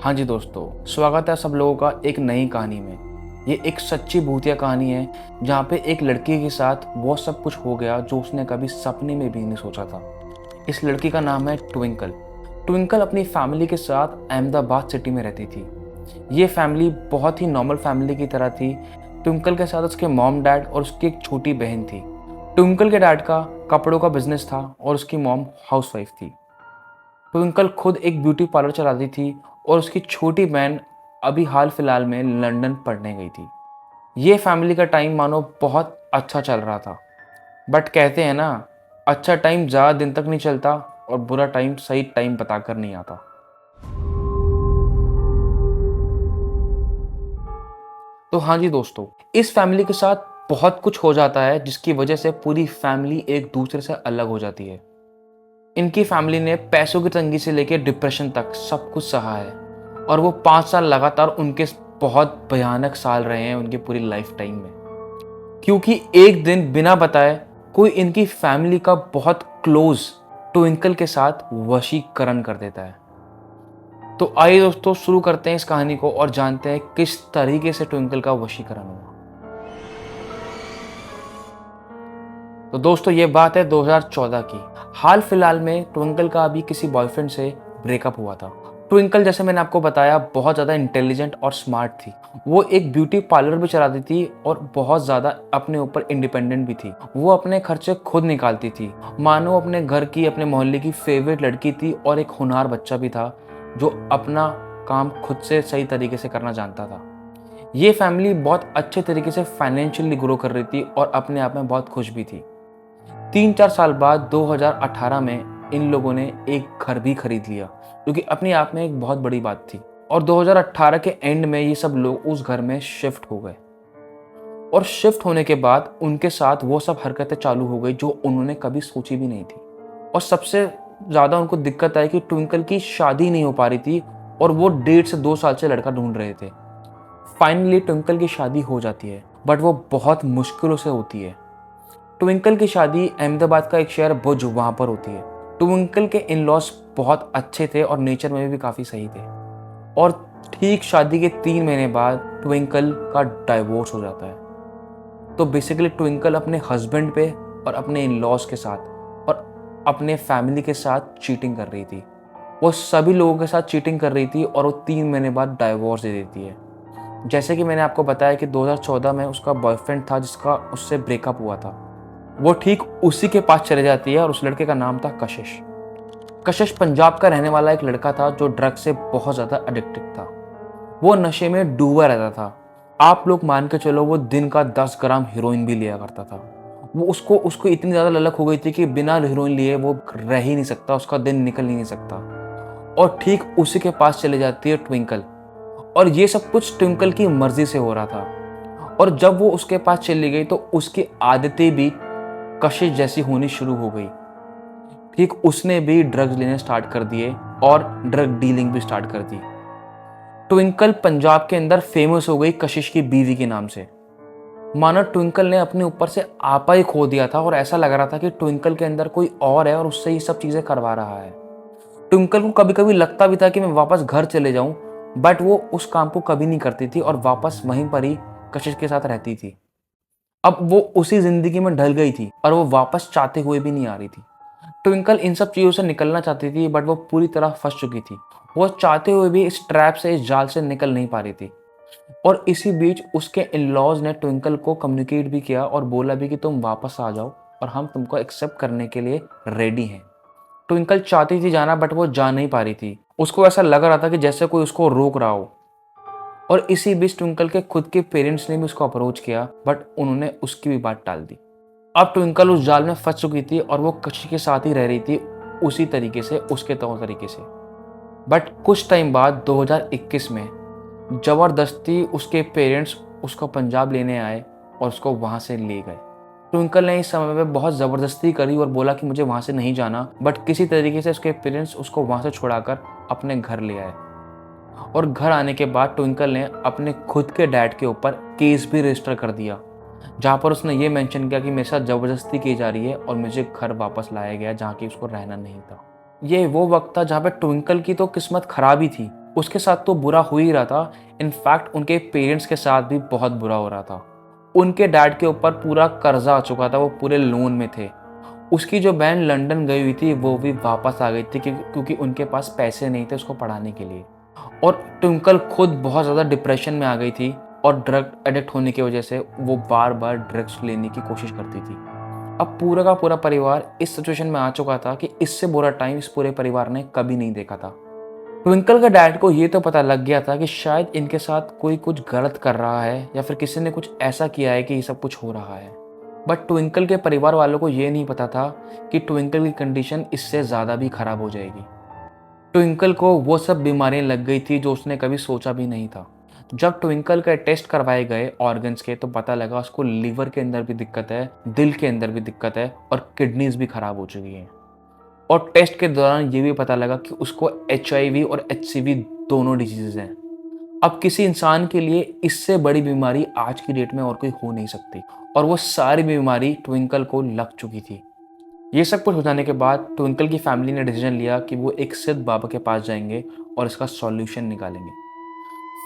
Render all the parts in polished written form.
हाँ जी दोस्तों, स्वागत है सब लोगों का एक नई कहानी में। ये एक सच्ची भूतिया कहानी है जहाँ पे एक लड़की के साथ वो सब कुछ हो गया जो उसने कभी सपने में भी नहीं सोचा था। इस लड़की का नाम है ट्विंकल। ट्विंकल अपनी फैमिली के साथ अहमदाबाद सिटी में रहती थी। ये फैमिली बहुत ही नॉर्मल फैमिली की तरह थी। ट्विंकल के साथ उसके मॉम डैड और उसकी एक छोटी बहन थी। ट्विंकल के डैड का कपड़ों का बिजनेस था और उसकी मॉम हाउसवाइफ थी। ट्विंकल खुद एक ब्यूटी पार्लर चलाती थी और उसकी छोटी बहन अभी हाल फिलहाल में लंदन पढ़ने गई थी। ये फैमिली का टाइम मानो बहुत अच्छा चल रहा था। बट कहते हैं ना, अच्छा टाइम ज़्यादा दिन तक नहीं चलता और बुरा टाइम सही टाइम बताकर नहीं आता। तो हाँ जी दोस्तों, इस फैमिली के साथ बहुत कुछ हो जाता है जिसकी वजह से पूरी फैमिली एक दूसरे से अलग हो जाती है। इनकी फैमिली ने पैसों की तंगी से लेकर डिप्रेशन तक सब कुछ सहा है और वो 5 साल लगातार उनके बहुत भयानक साल रहे हैं उनकी पूरी लाइफ टाइम में। क्योंकि एक दिन बिना बताए कोई इनकी फैमिली का बहुत क्लोज ट्विंकल के साथ वशीकरण कर देता है। तो आइए दोस्तों शुरू करते हैं इस कहानी को और जानते हैं किस तरीके से ट्विंकल का वशीकरण हुआ। तो दोस्तों ये बात है 2014 की। हाल फिलहाल में ट्विंकल का अभी किसी बॉयफ्रेंड से ब्रेकअप हुआ था। ट्विंकल जैसे मैंने आपको बताया बहुत ज़्यादा इंटेलिजेंट और स्मार्ट थी। वो एक ब्यूटी पार्लर भी चलाती थी और बहुत ज़्यादा अपने ऊपर इंडिपेंडेंट भी थी। वो अपने खर्चे खुद निकालती थी। मानो अपने घर की अपने मोहल्ले की फेवरेट लड़की थी और एक होनहार बच्चा भी था जो अपना काम खुद से सही तरीके से करना जानता था। ये फैमिली बहुत अच्छे तरीके से फाइनेंशियली ग्रो कर रही थी और अपने आप में बहुत खुश भी थी। 3-4 साल बाद 2018 में इन लोगों ने एक घर भी खरीद लिया, जो कि अपने आप में एक बहुत बड़ी बात थी। और 2018 के एंड में ये सब लोग उस घर में शिफ्ट हो गए और शिफ्ट होने के बाद उनके साथ वो सब हरकतें चालू हो गई जो उन्होंने कभी सोची भी नहीं थी। और सबसे ज़्यादा उनको दिक्कत आई कि ट्विंकल की शादी नहीं हो पा रही थी और वो 1.5 से 2 साल से लड़का ढूंढ रहे थे। फाइनली ट्विंकल की शादी हो जाती है, बट वो बहुत मुश्किलों से होती है। ट्विंकल की शादी अहमदाबाद का एक शहर भुज वहाँ पर होती है। ट्विंकल के इन लॉज बहुत अच्छे थे और नेचर में भी काफ़ी सही थे। और ठीक शादी के 3 महीने बाद ट्विंकल का डाइवोर्स हो जाता है। तो बेसिकली ट्विंकल अपने हस्बैंड पे और अपने इन लॉज के साथ और अपने फैमिली के साथ चीटिंग कर रही थी। वो सभी लोगों के साथ चीटिंग कर रही थी और वो 3 महीने बाद डाइवोर्स दे देती है। जैसे कि मैंने आपको बताया कि 2014 में उसका बॉयफ्रेंड था जिसका उससे ब्रेकअप हुआ था। वो ठीक उसी के पास चले जाती है और उस लड़के का नाम था कशिश। कशिश पंजाब का रहने वाला एक लड़का था जो ड्रग से बहुत ज़्यादा एडिक्टेड था। वो नशे में डूबा रहता था। आप लोग मान के चलो वो दिन का 10 ग्राम हीरोइन भी लिया करता था। वो उसको उसको इतनी ज़्यादा ललक हो गई थी कि बिना हीरोइन लिए वो रह ही नहीं सकता, उसका दिन निकल ही नहीं सकता। और ठीक उसी के पास चले जाती है ट्विंकल। और ये सब कुछ ट्विंकल की मर्जी से हो रहा था। और जब वो उसके पास चली गई तो उसकी आदतें भी कशिश जैसी होनी शुरू हो गई। ठीक उसने भी ड्रग्स लेने स्टार्ट कर दिए और ड्रग डीलिंग भी स्टार्ट कर दी। ट्विंकल पंजाब के अंदर फेमस हो गई कशिश की बीवी के नाम से। मानो ट्विंकल ने अपने ऊपर से आपा ही खो दिया था और ऐसा लग रहा था कि ट्विंकल के अंदर कोई और है और उससे ये सब चीजें करवा रहा है। ट्विंकल को कभी कभी लगता भी था कि मैं वापस घर चले जाऊं, बट वो उस काम को कभी नहीं करती थी और वापस वहीं पर ही कशिश के साथ रहती थी। अब वो उसी जिंदगी में ढल गई थी और वो वापस चाहते हुए भी नहीं आ रही थी। ट्विंकल इन सब चीज़ों से निकलना चाहती थी, बट वो पूरी तरह फंस चुकी थी। वो चाहते हुए भी इस ट्रैप से, इस जाल से निकल नहीं पा रही थी। और इसी बीच उसके इन लॉज ने ट्विंकल को कम्युनिकेट भी किया और बोला भी कि तुम वापस आ जाओ और हम तुमको एक्सेप्ट करने के लिए रेडी हैं। ट्विंकल चाहती थी जाना, बट वो जा नहीं पा रही थी। उसको ऐसा लग रहा था कि जैसे कोई उसको रोक रहा हो। और इसी बीच ट्विंकल के खुद के पेरेंट्स ने भी उसको अप्रोच किया, बट उन्होंने उसकी भी बात टाल दी। अब ट्विंकल उस जाल में फंस चुकी थी और वो कशिश के साथ ही रह रही थी, उसी तरीके से, उसके तौर तरीके से। बट कुछ टाइम बाद 2021 में जबरदस्ती उसके पेरेंट्स उसको पंजाब लेने आए और उसको वहाँ से ले गए। ट्विंकल ने इस समय में बहुत ज़बरदस्ती करी और बोला कि मुझे वहाँ से नहीं जाना, बट किसी तरीके से उसके पेरेंट्स उसको वहाँ से छुड़ाकर अपने घर ले आए। और घर आने के बाद ट्विंकल ने अपने खुद के डैड के ऊपर केस भी रजिस्टर कर दिया, जहाँ पर उसने ये मेंशन किया कि मेरे साथ ज़बरदस्ती की जा रही है और मुझे घर वापस लाया गया जहाँ की उसको रहना नहीं था। ये वो वक्त था जहाँ पे ट्विंकल की तो किस्मत खराब ही थी, उसके साथ तो बुरा हो ही रहा था, इनफैक्ट उनके पेरेंट्स के साथ भी बहुत बुरा हो रहा था। उनके डैड के ऊपर पूरा कर्जा आ चुका था, वो पूरे लोन में थे। उसकी जो बहन लंदन गई हुई थी वो भी वापस आ गई थी क्योंकि उनके पास पैसे नहीं थे उसको पढ़ाने के लिए। और ट्विंकल खुद बहुत ज़्यादा डिप्रेशन में आ गई थी और ड्रग एडिक्ट होने की वजह से वो बार बार ड्रग्स लेने की कोशिश करती थी। अब पूरा का पूरा परिवार इस सिचुएशन में आ चुका था कि इससे बुरा टाइम इस पूरे परिवार ने कभी नहीं देखा था। ट्विंकल के डैड को ये तो पता लग गया था कि शायद इनके साथ कोई कुछ गलत कर रहा है या फिर किसी ने कुछ ऐसा किया है कि ये सब कुछ हो रहा है। बट ट्विंकल के परिवार वालों को ये नहीं पता था कि ट्विंकल की कंडीशन इससे ज़्यादा भी खराब हो जाएगी। ट्विंकल को वो सब बीमारियां लग गई थी जो उसने कभी सोचा भी नहीं था। जब ट्विंकल के टेस्ट करवाए गए ऑर्गन्स के तो पता लगा उसको लीवर के अंदर भी दिक्कत है, दिल के अंदर भी दिक्कत है और किडनीज भी खराब हो चुकी हैं। और टेस्ट के दौरान ये भी पता लगा कि उसको HIV और HCV दोनों डिजीजेज हैं। अब किसी इंसान के लिए इससे बड़ी बीमारी आज की डेट में और कोई हो नहीं सकती और वो सारी बीमारी ट्विंकल को लग चुकी थी। ये सब कुछ हो जाने के बाद ट्विंकल की फैमिली ने डिसीजन लिया कि वो एक सिद्ध बाबा के पास जाएंगे और इसका सॉल्यूशन निकालेंगे।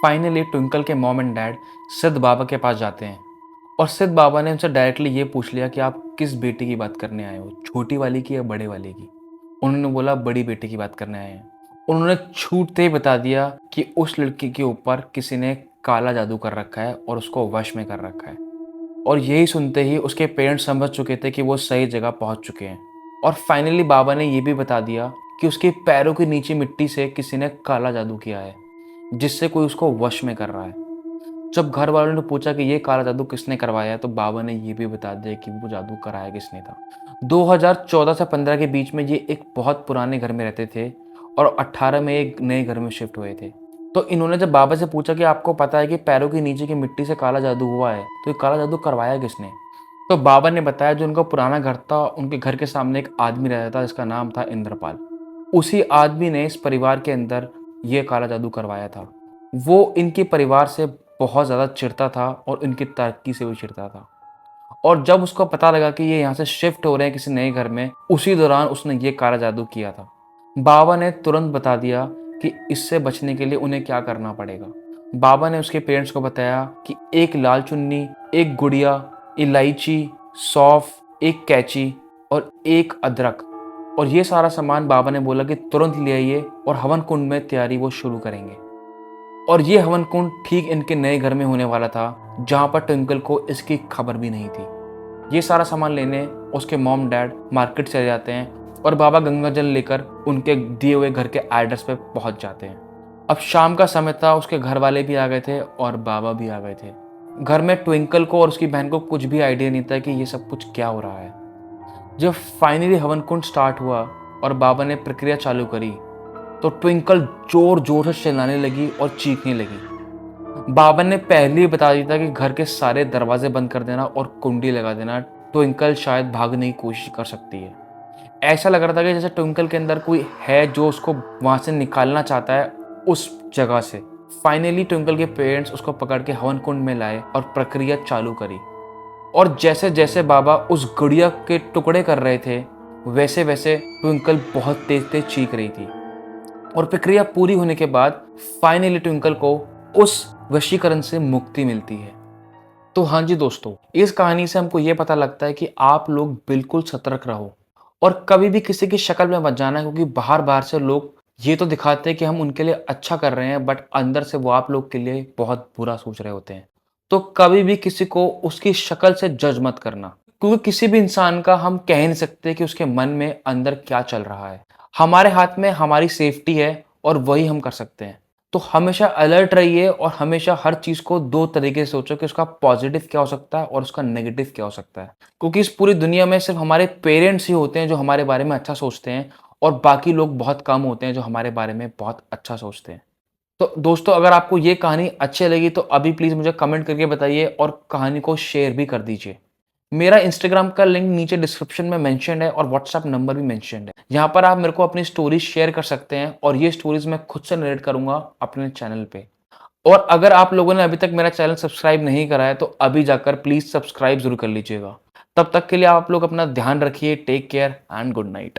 फाइनली ट्विंकल के मॉम एंड डैड सिद्ध बाबा के पास जाते हैं और सिद्ध बाबा ने उनसे डायरेक्टली ये पूछ लिया कि आप किस बेटी की बात करने आए हो, छोटी वाली की या बड़े वाले की। उन्होंने बोला बड़ी बेटी की बात करने आए हैं। उन्होंने छूटते ही बता दिया कि उस लड़की के ऊपर किसी ने काला जादू कर रखा है और उसको वश में कर रखा है। और यही सुनते ही उसके पेरेंट्स समझ चुके थे कि वो सही जगह पहुंच चुके हैं। और फाइनली बाबा ने ये भी बता दिया कि उसके पैरों के नीचे मिट्टी से किसी ने काला जादू किया है जिससे कोई उसको वश में कर रहा है। जब घर वालों ने पूछा कि ये काला जादू किसने करवाया तो बाबा ने ये भी बता दिया कि वो जादू कराया किसने था। 2014 से 15 के बीच में ये एक बहुत पुराने घर में रहते थे और 18 में एक नए घर में शिफ्ट हुए थे। तो इन्होंने जब बाबा से पूछा कि आपको पता है कि पैरों के नीचे की मिट्टी से काला जादू हुआ है तो ये काला जादू करवाया किसने, तो बाबा ने बताया जो उनका पुराना घर था उनके घर के सामने एक आदमी रहता था जिसका नाम था इंद्रपाल। उसी आदमी ने इस परिवार के अंदर ये काला जादू करवाया था। वो इनके परिवार से बहुत ज़्यादा चिढ़ता था और इनकी तरक्की से भी चिढ़ता था। और जब उसको पता लगा कि ये यहाँ से शिफ्ट हो रहे हैं किसी नए घर में, उसी दौरान उसने ये काला जादू किया था। बाबा ने तुरंत बता दिया कि इससे बचने के लिए उन्हें क्या करना पड़ेगा। बाबा ने उसके पेरेंट्स को बताया कि एक लाल चुन्नी, एक गुड़िया, इलायची, सौंफ, एक कैंची और एक अदरक, और ये सारा सामान बाबा ने बोला कि तुरंत ले आइए और हवन कुंड में तैयारी वो शुरू करेंगे। और ये हवन कुंड ठीक इनके नए घर में होने वाला था जहाँ पर ट्विंकल को इसकी खबर भी नहीं थी। ये सारा सामान लेने उसके मॉम डैड मार्केट चले जाते हैं और बाबा गंगा जल लेकर उनके दिए हुए घर के एड्रेस पे पहुंच जाते हैं। अब शाम का समय था, उसके घर वाले भी आ गए थे और बाबा भी आ गए थे। घर में ट्विंकल को और उसकी बहन को कुछ भी आइडिया नहीं था कि ये सब कुछ क्या हो रहा है। जब फाइनली हवन कुंड स्टार्ट हुआ और बाबा ने प्रक्रिया चालू करी तो ट्विंकल जोर जोर से चिल्लाने लगी और चीखने लगी। बाबा ने पहले ही बता दिया था कि घर के सारे दरवाजे बंद कर देना और कुंडी लगा देना, ट्विंकल शायद भागने की कोशिश कर सकती है। ऐसा लग रहा था कि जैसे ट्विंकल के अंदर कोई है जो उसको वहां से निकालना चाहता है उस जगह से। फाइनली ट्विंकल के पेरेंट्स उसको पकड़ के हवन कुंड में लाए और प्रक्रिया चालू करी। और जैसे जैसे बाबा उस गुड़िया के टुकड़े कर रहे थे वैसे वैसे ट्विंकल बहुत तेज तेज चीख रही थी। और प्रक्रिया पूरी होने के बाद फाइनली ट्विंकल को उस वशीकरण से मुक्ति मिलती है। तो हाँ जी दोस्तों, इस कहानी से हमको ये पता लगता है कि आप लोग बिल्कुल सतर्क रहो और कभी भी किसी की शक्ल में मत जाना, क्योंकि बाहर बाहर से लोग ये तो दिखाते हैं कि हम उनके लिए अच्छा कर रहे हैं बट अंदर से वो आप लोग के लिए बहुत बुरा सोच रहे होते हैं। तो कभी भी किसी को उसकी शक्ल से जज मत करना, क्योंकि किसी भी इंसान का हम कह नहीं सकते कि उसके मन में अंदर क्या चल रहा है। हमारे हाथ में हमारी सेफ्टी है और वही हम कर सकते हैं। तो हमेशा अलर्ट रहिए और हमेशा हर चीज़ को दो तरीके से सोचो कि उसका पॉजिटिव क्या हो सकता है और उसका नेगेटिव क्या हो सकता है, क्योंकि इस पूरी दुनिया में सिर्फ हमारे पेरेंट्स ही होते हैं जो हमारे बारे में अच्छा सोचते हैं और बाकी लोग बहुत कम होते हैं जो हमारे बारे में बहुत अच्छा सोचते हैं। तो दोस्तों, अगर आपको ये कहानी अच्छी लगी तो अभी प्लीज़ मुझे कमेंट करके बताइए और कहानी को शेयर भी कर दीजिए। मेरा इंस्टाग्राम का लिंक नीचे डिस्क्रिप्शन में मेंशन्ड है और व्हाट्सएप नंबर भी मेंशन्ड है। यहाँ पर आप मेरे को अपनी स्टोरीज शेयर कर सकते हैं और ये स्टोरीज मैं खुद से नरेट करूंगा अपने चैनल पे। और अगर आप लोगों ने अभी तक मेरा चैनल सब्सक्राइब नहीं करा है तो अभी जाकर प्लीज़ सब्सक्राइब जरूर कर लीजिएगा। तब तक के लिए आप लोग अपना ध्यान रखिए। Take care and good night.